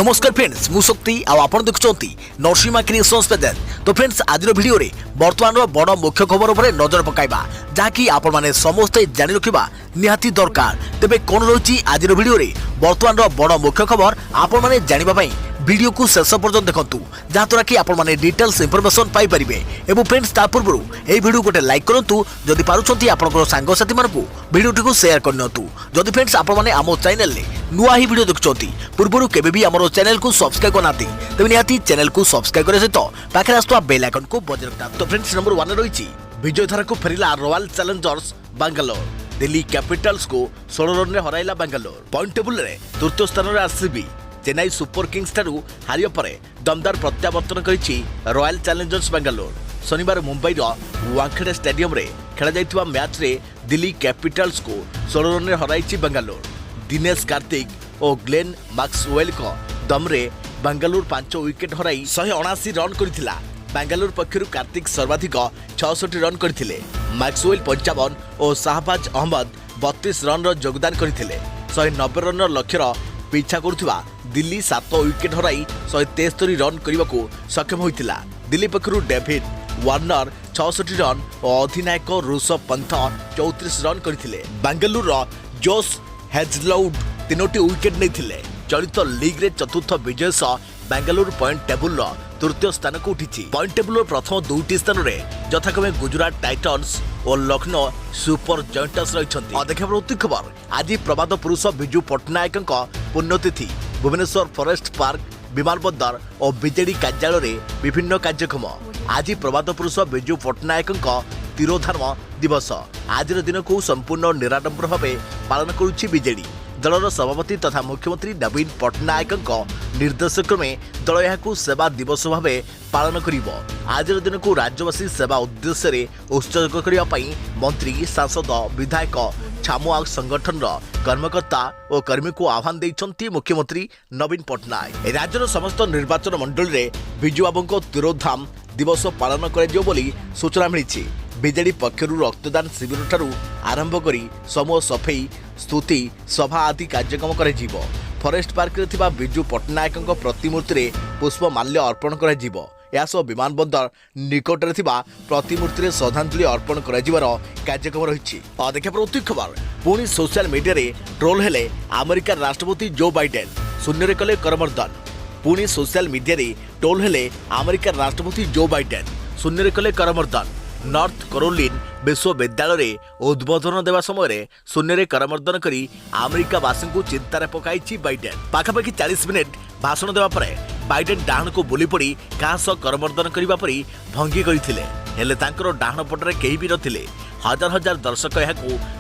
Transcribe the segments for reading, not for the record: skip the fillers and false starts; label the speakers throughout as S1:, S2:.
S1: नमस्कार फ्रेंड्स मु शक्ति आपण देखुंत नरसिंहा क्रिएशंस पेज। तो फ्रेंड्स आज वीडियो रे वर्तमान बड़ मुख्य खबर उपर नजर पकाइबा जहाँकि आपण माने समस्ते जानि रखिबा निहाती दरकार। तेबे कोन रहुची आज वीडियो रे वर्तमान बड़ मुख्य खबर आपण माने जानिबा पई वीडियो को शेष पर्यंत देखंतु जहाँद्वारा कि आपण माने डिटेल्स इंफॉर्मेशन पाई परिबे। एवं फ्रेंड्स ता पूर्व ए वीडियो गोटे लाइक करंतु जदि पारुछंती आपनकर सांग साथी मानकु वीडियो टिको शेयर करनियंतु। जदि फ्रेंड्स आपण माने हमो चैनल ले नुआ ही वीडियो देखुछंती पूर्वरु केबे भी हमरो चैनल को सब्सक्राइब करनाती तेबे निहाती चैनल को सब्सक्राइब करे सहित पाखरे आस्तुवा बेल आइकन को बजाय रखता। तो फ्रेंड्स नंबर 1 रहिछि विजय धारा को फेरिला Royal Challengers Bangalore. Delhi Capitals को 16 रन रे हराइला बेंगलोर। पॉइंट टेबल रे तृतीय स्थान रे आरसीबी चेन्नई सुपर किंग्स ठारू हारिया परे दमदार प्रत्यावर्तन करिछि रॉयल चैलेंजर्स बेंगलोर। शनिवार मुंबई वानखेड़े स्टेडियम रे खेला जाइथिबा मैच रे दिल्ली कैपिटल्स को 16 रन रे हराइछि बेंगलोर। दिनेश कार्तिक और ग्लेन मैक्सवेल को दमरे बेंगलोर 5 विकेट हराई 179 रन करथिला। बेंगलोर पक्षरु कार्तिक सर्वाधिक 66 रन करथिले। मैक्सवेल 55 और शाहबाज अहमद 32 रन रो योगदान करथिले। 190 रन लक्ष्यर पीछा करुवा दिल्ली 7 विकेट हराई 173 रन करने को सक्षम होइतिला। दिल्ली पक्षरु डेविड वार्नर 66 रन और अधिनायक ऋषभ पंत 34 रन करथिले। बेंगलुरु जोश हेजलवुड 3 विकेट नहीं। चलित लीग रे चतुर्थ विजय सह बेंगलुरु पॉइंट टेबुल तृतीय स्थान को उठी। पॉइंट टेबुल प्रथम 2टी स्थान में यथाक्रमे गुजरात टाइटन्स और लखनऊ सुपर जॉइंटर्स रही। देखा खबर आज प्रबाद पुरुष विजु पट्टनायक पुण्यतिथि भुवनेश्वर फॉरेस्ट पार्क विमानबंदर और बीजेडी कार्यालय विभिन्न कार्यक्रम। आज प्रबाद पुरुष विजु पट्टनायक तिरोधान दिवस। आज दिन को संपूर्ण निराडंबर भाव पालन करुछि बीजेडी। दलर सभापति तथा मुख्यमंत्री नवीन पट्टनायक निर्देश क्रमे दल यह सेवा दिवस भाव पालन करिबो। आज दिन को राज्यवासी सेवा उद्देश्य रे उत्सर्ग करने मंत्री सांसद विधायक छामुआ संगठन कर्मकर्ता और कर्मी को आह्वान देइछंती मुख्यमंत्री नवीन पट्टनायक। राज्यर समस्त निर्वाचन मंडल रे बिजू बाबू को तिरोधाम दिवस पालन करा बोली सूचना मिली। बीजेडी पक्षरु रक्तदान शिविर ठारू आरंभ करी समूह सफेई स्तुति सभा आदि कार्यक्रम करा। फॉरेस्ट पार्क रे थिबा बिजू पट्टनायक प्रतिमूर्ति रे पुष्प माल्य अर्पण करा। यासह विमानबंदर निकट रे थिबा प्रतिमूर्ति रे श्रद्धांजलि अर्पण कराजिवार कार्यक्रम रही। देखा प्रति खबर पुणी सोशल मीडिया रे ट्रोल हेले अमेरिका राष्ट्रपति जो बाइडेन शून्य रे कले करमर्दन। पुणी सोशल मीडिया रे ट्रोल हेले अमेरिका राष्ट्रपति जो बाइडेन शून्य रे कले करमर्दन। नॉर्थ कैरोलिना विश्वविद्यालय उद्बोधन देवा समय शून्य करमर्दन करी अमेरिकावासी को चिंतार पकाई बाइडेन। पाखापाखि 40 मिनिट भाषण देवा परे बाइडेन डाहण को बुली पड़ी क्या करमर्दन करने परी भंगी करथिले। हेले तांकर डाहण पटरे केही भी नथिले। हजार हजार दर्शक यह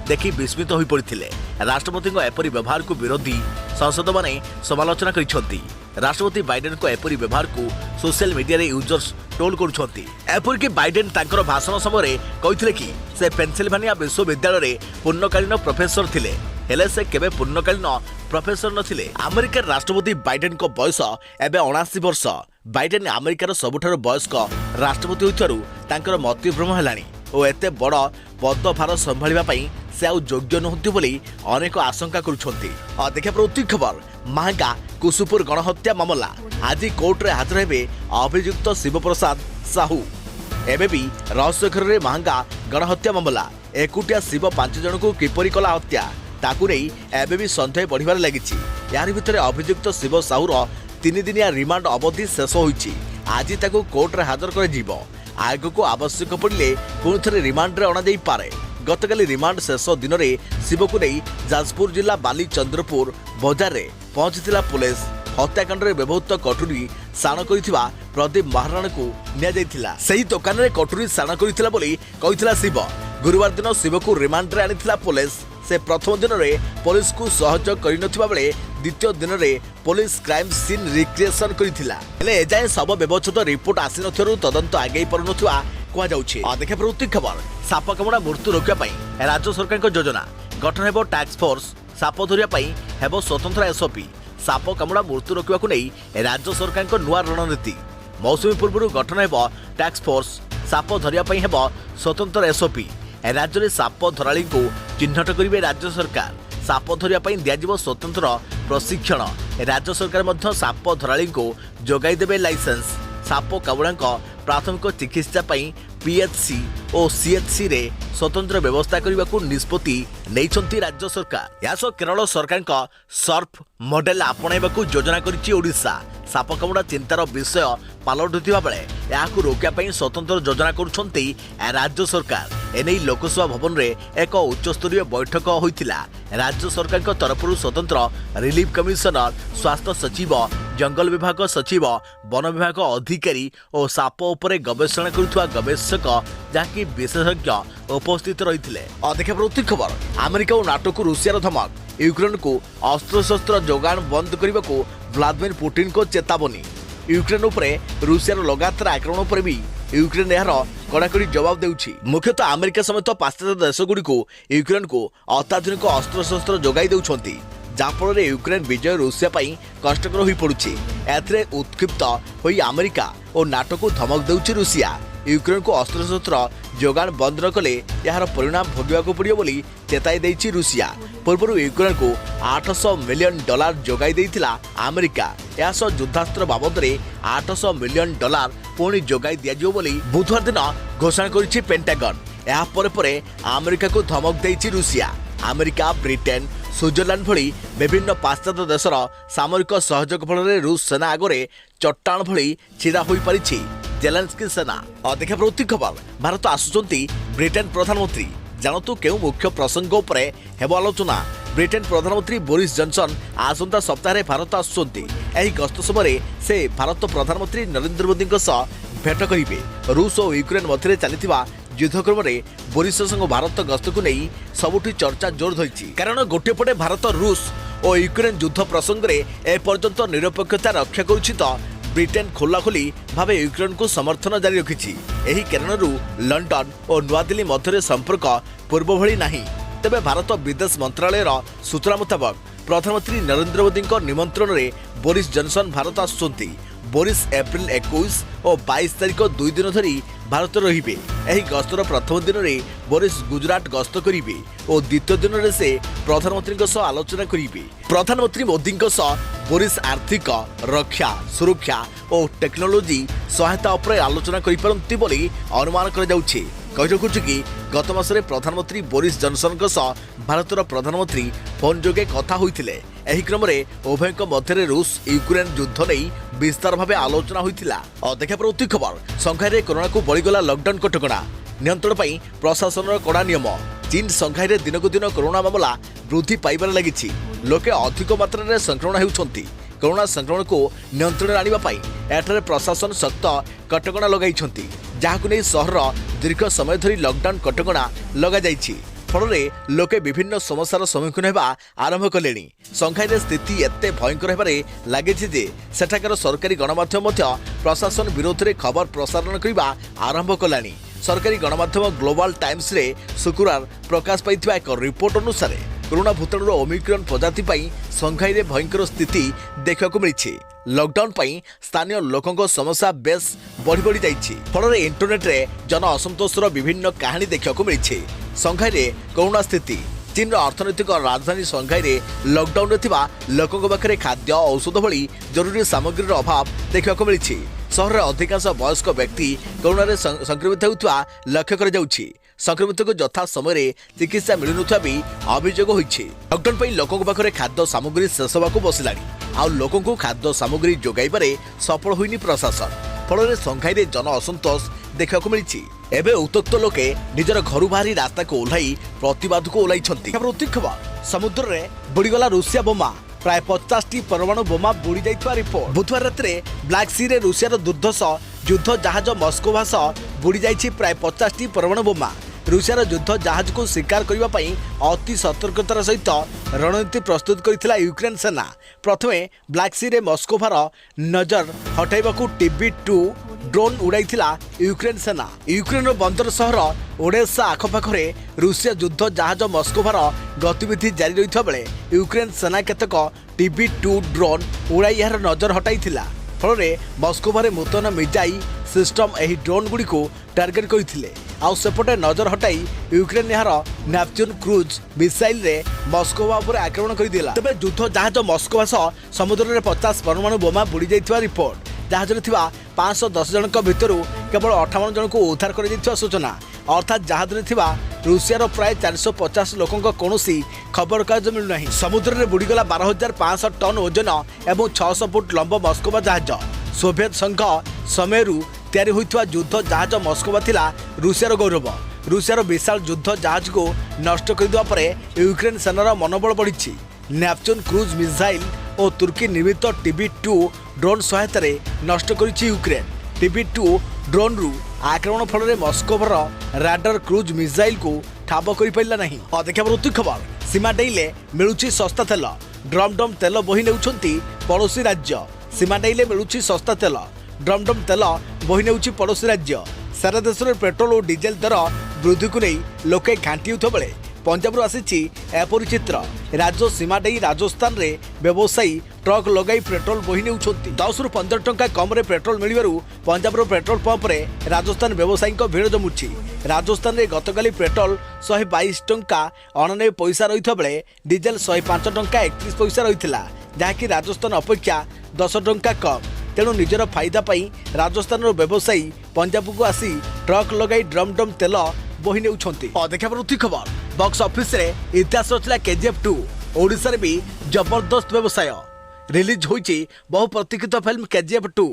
S1: देखि विस्मित हो पड़ते। राष्ट्रपति एपरी व्यवहार को विरोधी सांसद माने समालोचना करिसेंती। राष्ट्रपति बाइडेन को एपरी व्यवहार को सोशल मीडिया रे यूजर्स ट्रोल करुछंती। एपरिक बाइडेन तांकर भाषण समय कहिथिले कि से पेनसिल्भानिया विश्वविद्यालय रे पूर्णकालीन प्रोफेसर थिले हेले से केबे पूर्णकालीन प्रोफेसर नथिले। अमेरिका राष्ट्रपति बाइडेन को बयस एबे 79 वर्ष। बाइडेन अमेरिकार सबुठार वयस्क राष्ट्रपति होइथारु तांकर मतिभ्रम हेलानी और एते बड़ पदभार संभाळिबा पई से आउ योग्य नहुंती बोली अनेक आशंका करुछंती। देखा प्रति खबर महंगा कुसुपुर गणहत्या मामला आज कोर्ट रे हाजर हेबे अभियुक्त शिवप्रसाद साहू। एबे भी रहस्य घर रे महंगा गणहत्या मामला एकुटिया शिव 5 जन को किपरि कला हत्या ताकू नहीं एबे भी संदेह बढ़िबार लागिछि। यार भितर अभियुक्त शिव साहूर 3 दिनिया रिमांड अवधि शेष होइछि। आज ताकू कोर्ट रे हाजर कर जीवो। आयोग को आवश्यक पड़े पुणी थे रिमांड रे अणा जाई पारे। गतकाली रिमांड शेष दिन में शिव को नहीं जाजपुर जिला बाली चंद्रपुर बजार रे पहुंचीला पुलिस। हत्याकांड रे व्यवहृत कटुरी साण करिथिबा प्रदीप महाराणा को निया जाइथिला। सही दुकान रे कटुरी साण करिथिला बोली कहिथिला शिव। गुरुवार दिन शिव को रिमांड रे आनिथिला पुलिस। से प्रथम दिन में पुलिस को सहयोग करिनथिबा बेले द्वितीय दिन में पुलिस क्राइम सीन रिक्रिएशन करिथिला। हेले एजाए सब व्यवस्थित रिपोर्ट आसी नथिरु तदंत आगे परनथुआ कहा जाउछि। देखा प्रति खबर साप कामुड़ा मृत्यु रोकिया पई राज्य सरकार को योजना गठन हेबो टास्क फोर्स। साप धरिया पई हेबो स्वतंत्र एसओपी। साप कामुड़ा मृत्यु रोकिया को नहीं राज्य सरकार को नुआ रणनीति। मौसुमी पूर्व गठन हेबो टास्क फोर्स। साप धरिया पई हेबो स्वतंत्र एसओपी। राज्य में साप धराली को चिन्हट करेंगे राज्य सरकार। साप धरिया दिज्व स्वतंत्र प्रशिक्षण राज्य सरकार मध्य साप धराली को जोगाई देबे लाइसेंस। साप कामुड़ा प्राथमिक चिकित्सा पई पीएचसी और सीएचसी रे स्वतंत्र व्यवस्था करने को निष्पत्ति नहीं राज्य सरकार। या केरल सरकार का सर्फ मॉडल आपणाइबाकू योजना करिछि ओडिशा। साप कामुड़ा चिंतार विषय पालटुवा बेले या रोकने स्वतंत्र योजना करुछंती राज्य सरकार। एने लोकसभा भवन में एक उच्चस्तरीय बैठक होइतिला। राज्य सरकार तरफ स्वतंत्र रिलीफ कमिशनर, स्वास्थ्य सचिव, जंगल विभाग सचिव, वन विभाग अधिकारी और साप उपरे गवेषणा करुवा गवेषक जहाँकि विशेषज्ञ उपस्थित रही। अधिक प्रवृत्ति खबर अमेरिका और नाटो को रूसियार धमक। यूक्रेन को अस्त्रशस्त्र जोगाण बंद करने को व्लादिमीर पुतिन को चेतावनी। यूक्रेन उपरे रूसियार लगातार आक्रमण पर भी यूक्रेन यार कड़ाकड़ी जवाब देउछि। मुख्यतः अमेरिका समेत पाश्चात्य देशगुड़ी को यूक्रेन को अत्याधुनिक अस्त्रशस्त्र जोगाई देउछंती, जाफल यूक्रेन विजय रूसिया पाई कष्टकर हो पड़ुछि। एथरे उत्क्षिप्त होई अमेरिका और नाटो को धमक देउछि रूसिया। यूक्रेन को अस्त्रशस्त्र जोगाण बंद न कले यार परिणाम भोगवाक पड़ियो बोली चेताई देइछि रूसिया। पूर्व यूक्रेन को $800 मिलियन जोगाई देइथिला अमेरिका। यास युद्धास्त्र बाबद में $800 मिलियन पुणी जोगाई दियाजियो बोली बुधवार दिन घोषणा करिछि पेंटागन। या परे अमेरिका को धमक देइछि रूसिया। अमेरिका, ब्रिटेन, स्विट्जरलैंड भली विभिन्न पाश्चात्य देशर सामरिक सहयोग फल रूस सेना आगे चट्टाण भली छिड़ा हो पारिछि जेलेंस्की सेना। अधिक प्रवृत्ति खबर भारत आसुचंती ब्रिटेन प्रधानमंत्री। जानतु केउ मुख्य प्रसंग उपरे हेबो आलोचना। ब्रिटेन प्रधानमंत्री बोरिस जॉनसन आसंता सप्ताह भारत आसुचंती। एही गस्त समय से भारत प्रधानमंत्री नरेंद्र मोदी भेट करिवे। रूस और यूक्रेन मध्य चलिथिबा युद्धक्रम में बोरिस जॉनसन भारत गस्त को नहीं सबुठी चर्चा जोर धरी। कारण गोटे पटे भारत रूस और यूक्रेन युद्ध प्रसंग में एपर्यंत निरपेक्षता रक्षा करुछि तो ब्रिटेन खोलाखोली भावे यूक्रेन को समर्थन जारी रखिछि। एही कारणरू लंडन और नुआदिल्ली मध्य संपर्क पूर्व भली नहीं। तेबे भारत विदेश मंत्रालय सूचना मुताबक प्रधानमंत्री नरेंद्र मोदी निमंत्रण में बोरिस जॉनसन भारत आसुचंती। बोरिस एप्रिल 21 और 22 तारीख 2 दिन धरी भारत रहिबे। एही गस्तर प्रथम दिन में बोरिस गुजरात गस्त करिवे और द्वितीय दिन में से प्रधानमंत्री आलोचना करिवे। प्रधानमंत्री मोदी बोरिस आर्थिक, रक्षा, सुरक्षा और टेक्नोलोजी सहायता उपर आलोचना करिपारंती बोली अनुमान करा जाउछि। कहि कि गत मासरे प्रधानमंत्री बोरिस जॉनसन भारतर प्रधानमंत्री फोन जोगे कथा होइथिले। एही क्रम में उभय मध्य रूस यूक्रेन युद्ध नहीं विस्तार भाव आलोचना होइथिला। अधिक प्रवृत्ति खबर संघाई कोरोना को बळीगला लॉकडाउन कटकणा। नियंत्रण पाई प्रशासन कड़ा नियम। चीन संघाई दिनकू दिन कोरोना मामला वृद्धि पाइबार लगी। लोके अधिक मात्रा में संक्रमण होउछंती। कोरोना संक्रमण को नियंत्रण आनिबा पाई एठारे प्रशासन सख्त कटकणा लगाइछंती, जहाकु नै शहर दीर्घ समय धरी लॉकडाउन कटकणा लगा जाइछि। फल लोके विभिन्न समस्यार सम्मुखीन होगा आरंभ कले। संघाई स्थिति एत भयंकर होबारे लगी जे सेठाकार सरकारी गणमाध्यम प्रशासन विरोध में खबर प्रसारण करने आरंभ कलानी। सरकारी गणमाध्यम ग्लोबल टाइम्स रे शुक्रवार प्रकाश पाइथिबा एक रिपोर्ट अनुसार कोरोना भूताणुर ओमिक्रॉन प्रजाति पाई संघाई रे भयंकर स्थिति देखा मिली। लॉकडाउन पाई स्थानीय लोकों समस्या बेस बढ़ी बढ़ी जाइछि। फल इंटरनेट रे जन असंतोषर विभिन्न कहानी देखा मिली। संघाई रे कोरोना स्थिति चीन अर्थनैतिक राजधानी संघाई रे लॉकडाउन रे थिबा लोकों पाखरे खाद्य, औषध भली जरूरी सामग्रीर अभाव देखा मिली। सहर अधिकांश वयस्क व्यक्ति कोरोना रे संक्रमित होउथवा लक्ष्य कर जाउछि। संक्रमित को यथा समय चिकित्सा मिलुनुवा भी अभियोग होइछि। लॉकडाउन पर लोकों पाखरे खाद्य सामग्री शेष होगा बसिलानी। आ लोकों को खाद्य सामग्री जोगाइबारे सफल होइनी प्रशासन। फल संघाई रे जन असंतोष देखा मिली। एबे उत्तक्त लोके निजर घर बाहरी रास्ता को ओह्लाई प्रतिवाद को ओह्लाइछंती। खबर समुद्र रे बुड़ीगला रूसिया बोमा। प्राय 50टी परमाणु बोमा बुड़ी जाइतवा रिपोर्ट। बुधवार रात्रे ब्लैक सी रे रूसियार दुर्धर्ष युद्ध जहाज मस्कोवा बुड़ी जाइछि प्राय 50टी परमाणु बोमा। रूसियार युद्ध जहाज को शिकार करने पाई अति सतर्कतार सहित रणनीति प्रस्तुत करथिला यूक्रेन सेना। प्रथमे ब्लैक सी रे मस्कोवार नजर हटाइबाकू TB2 ड्रोन उड़ाइथिला यूक्रेन सेना। यूक्रेन बंदर सहर ओडेसा आखपाखरे रूसिया युद्ध जहाज मस्कोवार गतिविधि जारी रहिथा बेले यूक्रेन सेना केतक TB2 ड्रोन उड़ाई यार नजर हटाइथिला। फल मस्कोवारे मुतयन मिजाई सिस्टम एही ड्रोन गुडी को टार्गेट करथिले। आउ सेपटे नजर हटाई यूक्रेन यार नेपच्यून क्रूज मिसाइल रे मस्कोवा उपर आक्रमण कर दिला। तबे युद्ध जहाज मस्कोवा सह समुद्र रे 50 परमाणु बोमा बुड़ी जाइतवा रिपोर्ट। जहाज रे थिबा 510 जनक भितरु केवल 58 जन को उद्धार कर जाइतवा सूचना। अर्थात जहाज रे थिबा रूसियार प्राय 450 लोकंक कोनोसी खबर कागज मिलु नाही। समुद्र रे बुड़ीगला 12500 टन ओजन एवं 600 फुट लंब मस्कोवा जहाज। सोवियत संघ समयरू तैयारी होइतवा युद्ध जहाज मस्कोवा थिला रूसियार गौरव। रूसियार विशाल युद्ध जहाज को नष्ट कर दिवा परे यूक्रेन सेनार मनोबल बढ़ी। नेपच्यून क्रूज मिसाइल और तुर्की निर्मित TB2 ड्रोन सहायता नष्ट करिछि यूक्रेन। TB2 ड्रोन रु आक्रमण फल मस्कोवर राडार क्रूज मिसाइल को ठाब कर पारा नहीं। देखा मृत्यु खबर सीमा डेले मिलुछि सस्ता तेल। ड्रम डम तेल बोही नेउछंती पड़ोसी राज्य। सीमा डेले मिलुछि सस्ता तेल। ड्रम डम तेल बोही नेउछि पड़ोसी राज्य। सारा देश में पेट्रोल और डीजेल दर वृद्धि को नहीं लोके घांटी होता बेले पंजाब आसी एपरी चित्र। राज्य सीमा डे राजस्थान रे व्यवसायी ट्रक लगाई पेट्रोल बोही नेउछंती। 10 रु 15 टंका कम रे पेट्रोल मिलिबारु पंजाब रो पेट्रोल पंप रे राजस्थान व्यवसायी भीड़ जमुछि। राजस्थान रे गतकाली पेट्रोल 122 टंका 99 पैसा रहिथा बेले डीजेल 105 टंका 31 पैसा रहिथिला, जहाँकि राजस्थान अपेक्षा 10 टंका कम। तेणु निजर फायदा पाई राजस्थान व्यवसायी पंजाब को आसी ट्रक लगाई ड्रम डम तेल बोही नेउछंती। देखा पृथ्वी खबर बॉक्स ऑफिस रे इतिहास रचला KGF 2। ओडिशा रे भी जबरदस्त व्यवसाय। रिलीज होईची बहु प्रतीक्षित फिल्म KGF 2।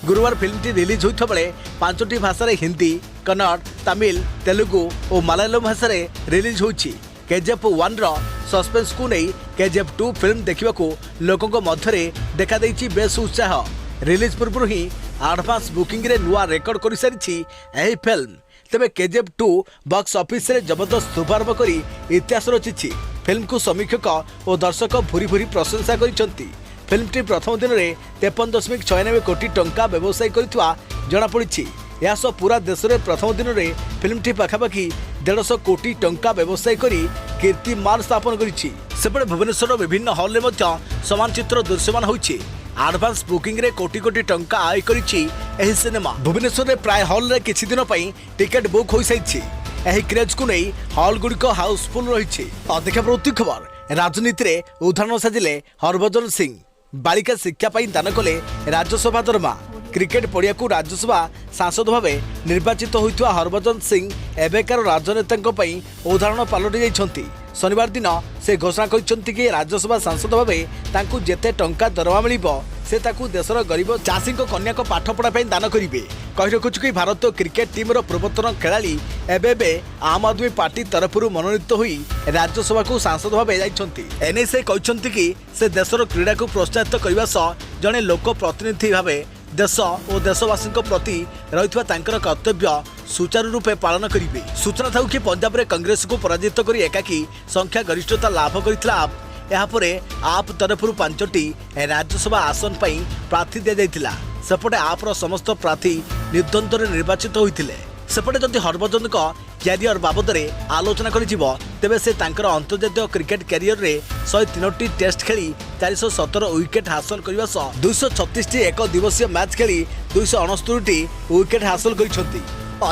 S1: गुरुवार फिल्म टी रिलीज होइथा बेले 5टी भाषा रे हिंदी, कन्नड़, तमिल, तेलुगु और मलयालम भाषा रे रिलीज होईची। KGF 1 रो सस्पेंस को नहीं KGF 2 फिल्म देखा लोकों मध्य देखा देइची बेस उत्साह। रिलीज पूर्व ही एडवांस बुकिंग रे नुआ रेकर्ड कर सारी यही फिल्म। तेबे KGF 2 बॉक्स ऑफिस रे जबरदस्त शुभारंभ करी इतिहास रचिछि। फिल्म को समीक्षक और दर्शक भूरी भूरी प्रशंसा करिसंती। फिल्म टी प्रथम दिन में 53.96 कोटी टंका व्यवसाय करितवा जणा पड़िछि। या सो पूरा देश में प्रथम दिन में फिल्म टी पाखापाखि 150 कोटी टंका व्यवसाय करी कीर्तिमान स्थापन करिछि। सेपटे भुवनेश्वर विभिन्न हॉल रे मध्य समान चित्र दृश्यमान होइछि। एडवांस बुकिंग रे कोटी कोटी टंका आय करिछि एही सिनेमा। भुवनेश्वर रे प्राय हॉल रे किछि दिन पई टिकट बुक होई साइछि। एही क्रेज को नहीं हॉल गुड़िक हाउसफुल रही। देखा प्रवृत्ति खबर राजनीति रे उदाहरण साजिले हरभजन सिंह। बालिका शिक्षा पाई दान कले राज्यसभा दरमा। क्रिकेट पड़िया को राज्यसभा सांसद भाव निर्वाचित होइतवा हरभजन सिंह एबेकार राजनेता उदाहरण पलटि जाइछंती। शनिवार दिन से घोषणा करछंती कि राज्यसभा सांसद भावे तांकू जेते टंका दरमा मिलिबो से ताकू देशर गरीब चाषी कन्या को पाठ पढ़ा दान करेंगे। कही रखुछु कि भारतीय क्रिकेट टीम रो पूर्वतन खेलाड़ी एबे आम आदमी पार्टी तरफ मनोनीत होई राज्यसभा को सांसद भाव जाइछंती। एने से कहछंती कि से देशर क्रीड़ा को प्रोत्साहित करबा सह जने लोक प्रतिनिधि भावे देश और देशवासी प्रति रही कर्तव्य सुचारू रूपे पालन करेंगे। सूचना था कि पंजाब रे कांग्रेस को पराजित कर एकाकी संख्या गरिष्ठता लाभ करथिला आप। यापरे आप तरफ 5टी राज्यसभा आसन पर प्रार्थी दि जाइथिला। सेपटे आप्र समस्त प्रार्थी निर्द्वंद्व निर्वाचित होइथिले। सेपटे जदि हरभजन क्यारियर बाबद आलोचना करिजिवो तेबे से तांकर अंतर्जातीय क्रिकेट क्यारियर रे 103टी टेस्ट खेली 417 विकेट हासिल करबा सह 236टी एक दिवसीय मैच खेली 269टी विकेट हासिल करिसंती।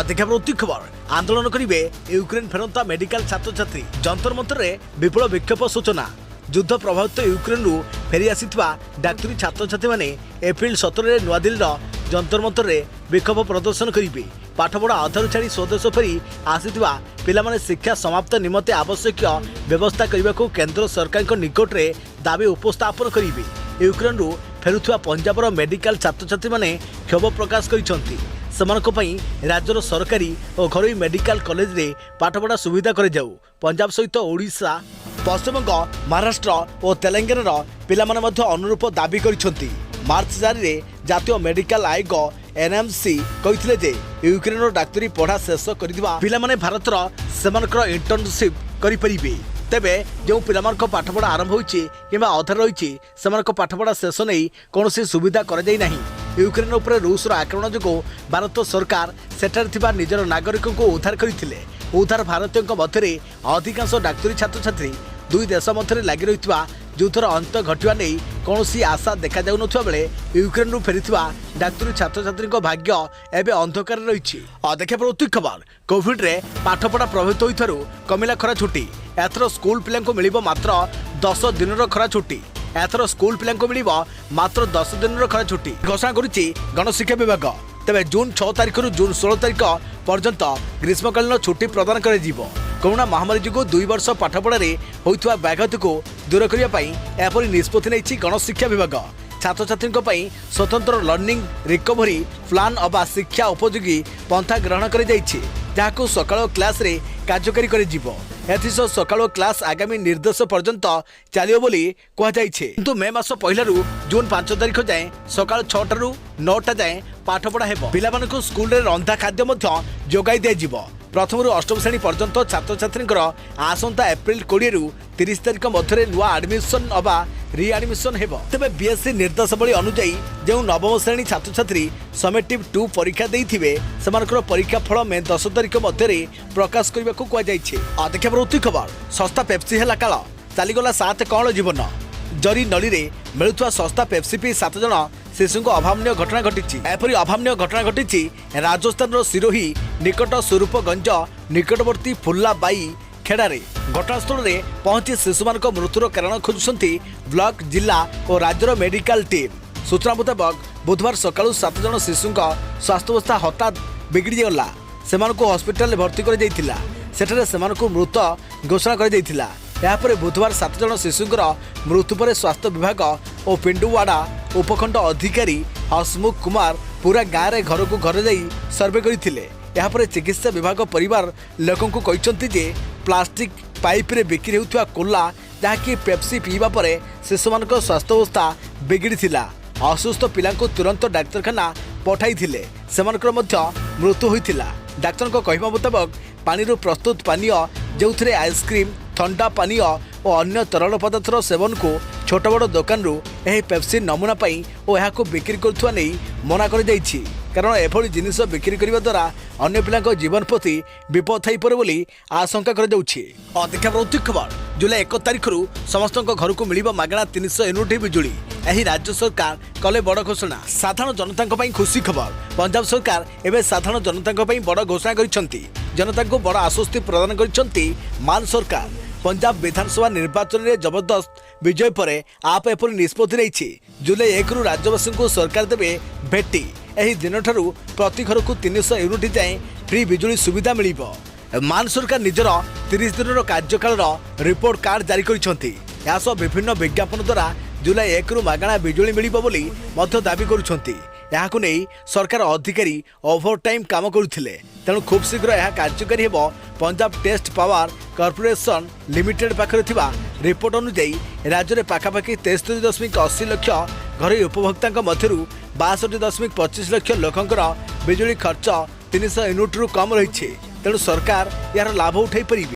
S1: देखा प्रवृत्ति खबर आंदोलन करिवे यूक्रेन फेरंता मेडिकल छात्र छात्री। जंतर मंतर रे विपुल विक्षोभ सूचना। युद्ध प्रभावित यूक्रेन रु फेरी आसिथिबा डाक्तरी छात्र छात्री माने एप्रिल 17 रे नुआदिल्ली जंतर मंतर रे विक्षोभ प्रदर्शन करिवे। पाठपढ़ा अधारू छाड़ी स्वदेश फेरी आसिथिबा पिलामाने शिक्षा समाप्त निमते आवश्यक व्यवस्था करने को केंद्र सरकार निकट में दाबी उपस्थापन करेंगे। यूक्रेन रु फेरुथिबा पंजाब मेडिकल छात्र छात्री माने क्षोभ प्रकाश करिसंती। सेमानक पई राज्यर सरकारी और घरोई मेडिकल कॉलेज रे पाठपढ़ा सुविधा करे जाऊ। पंजाब सहित ओडिशा, पश्चिमबंग, महाराष्ट्र और तेलंगाना पिलामाने मध्य अनुरूप दाबी करिसंती। मार्च 4 रे जातीय मेडिकल आयोग NMC कहिथिले जे यूक्रेन डाक्तरी पढ़ा शेष करिदिबा पिलामाने भारतर सेमानकर इंटर्नशिप करि परिबे। तेबे जो पिलामानक पाठपढ़ा आरंभ होइछि किबा अधर रहिछि सेमानक पाठपढ़ा शेष नै कोनोसी सुविधा कर जाई नाही। यूक्रेन उपर रूस आक्रमण जो भारत सरकार सेठार थिबा निजर नागरिकों को उद्धार करथिले। उद्धार भारतीयों मध्य अधिकांश डाक्तरी छात्र छात्री दुई देश मध्य लगी रही जोथर अंत घटवा नहीं कौन आशा देखा जाऊ नथिबा बेले यूक्रेन फेरीथिबा डाक्तरी छात्र छात्री भाग्य एवं अंधकार रही। देखा प्रति खबर कोविड रे पाठपढ़ा प्रभावित होइथारु कमिला खरा छुट्टी। एथर स्कूल पिला मिलिबो मात्र 10 दिन खरा छुट्टी। एथर स्कूल पिला मिलिबो मात्र 10 दिन खरा छुट्टी घोषणा करुच्ची गणशिक्षा विभाग। तेज जून 6 तारिख रु जून 16 तारिख पर्यंत ग्रीष्मकालीन छुट्टी प्रदान कर कोरोना महामारी जो 2 वर्ष पाठपढ़ा होता व्याघात को दूर करने एपरी निष्पत्ति नहीं गणशिक्षा विभाग। छात्र छात्री स्वतंत्र लर्निंग रिकवरी प्लान अबा शिक्षा उपयोगी पंथा ग्रहण कर सकाळ क्लास रे कार्यकारी कर सकाळ क्लास आगामी निर्देश पर्यंत चलियो बोली कहुई। किंतु मे मास पहला जून 5 तारिख जाए सकाळ 6 टू 9टा जाए पाठपढ़ा हेबो। पिलामानकु स्कूल रे रंधा खाद्य जोगाई दिया। प्रथम रु अष्टम श्रेणी पर्यंत छात्र छात्री आसंता एप्रिल 20 रु 30 तारिख मध्य नुआ आडमिशन अबा रिएडमिशन हेबो। तेबे बीएससी निर्देशावली अनुसार जो नवम श्रेणी छात्र छात्री समेटिव 2 परीक्षा देइथिबे सेमानकर परीक्षा फल मे 10 तारिख मध्य प्रकाश करने को कहुई। देखा प्रति खबर सस्ता पेप्सी है काल चलीगला 7 कौन जीवन। जरी नली रे मिलुवा सस्ता पेप्सी पी 7 जन शिशु अभावनीय घटना घटी। एपरी अभावनीय घटना घटी राजस्थान सिरोही निकट स्वरूपगंज निकटवर्ती फुल्लाबाई खेड़े। घटनास्थल में पहुंची शिशु मान मृत्युर कारण खोजुंट ब्लॉक जिला और राज्यर मेडिकल टीम। सूचना मुताबक बुधवार सकाळु 7 जन शिशु स्वास्थ्यावस्था हठात बिगड़ी गला। सेमानकु हॉस्पिटल भर्ती कर मृत घोषणा कर यापर बुधवार 7 जन शिशुंर मृत्यु पर स्वास्थ्य विभाग और पिंडुवाड़ा उपखंड अधिकारी हसमुख कुमार पूरा गाँव में घर को घर जाई सर्वे करते। चिकित्सा विभाग परिवार लोकों को कहते जे प्लास्टिक पाइप रे बिक्री होता कोला जहाँकि पेप्सी पीवा पर शिशु मान स्वास्थ्यावस्था बिगड़ी। असुस्थ पिला तुरंत डाक्तरखाना पठाई मृत्यु होता। डाक्तर कहवा मुताबक पानी प्रस्तुत पानीय जो आइसक्रीम ठंडा पानीय और अन्य तरल पदार्थर सेवन को छोट बड़ दुकान पेप्सी नमूना पाई और यहाँ बिक्री करुवा नहीं मना कर कारण एभली जिनिस बिक्री करने द्वारा अन्य पिला जीवन प्रति विपद थी पड़े बोली आशंका कर। देखा प्रति खबर जुलाई 1 तारिख रु समस्त घर को मिल मागणा 300 यूनिट बिजुली। यही राज्य सरकार कले बड़ घोषणा। साधारण जनता खुशी खबर पंजाब सरकार एवं साधारण जनता बड़ घोषणा कर जनता को बड़ आश्वस्ति प्रदान कर मान सरकार। पंजाब विधानसभा निर्वाचन में जबरदस्त विजय पर आप एपरी निष्पत्ति नहीं। जुलाई 1 रु राज्यवासी को सरकार देवे भेटी। यही दिन ठारू प्रति घर को 300 यूनिट जाए फ्री बिजुली सुविधा मिलिबो। मान सरकार निजर 30 दिन कार्यकाल रिपोर्ट कार्ड जारी कर विभिन्न विज्ञापन द्वारा जुलाई 1 रु मागणा बिजुली मिलिबो बोली मध्य दाबी करुछंती। यहाँ नहीं सरकार अधिकारी ओभरटाइम काम करुथिले तेणु खूब शीघ्र यह कार्यकारी हेबो। Punjab state power corporation limited पाखरे थिबा रिपोर्ट अनुसार राज्य में पाखापाखि 63.80 लक्ष घर उपभोक्ता मध्य 62.25 लक्ष लोकंकर बिजुली खर्च 300 यूनिट रु कम रही। तेणु सरकार यार लाभ उठाई पारिबे।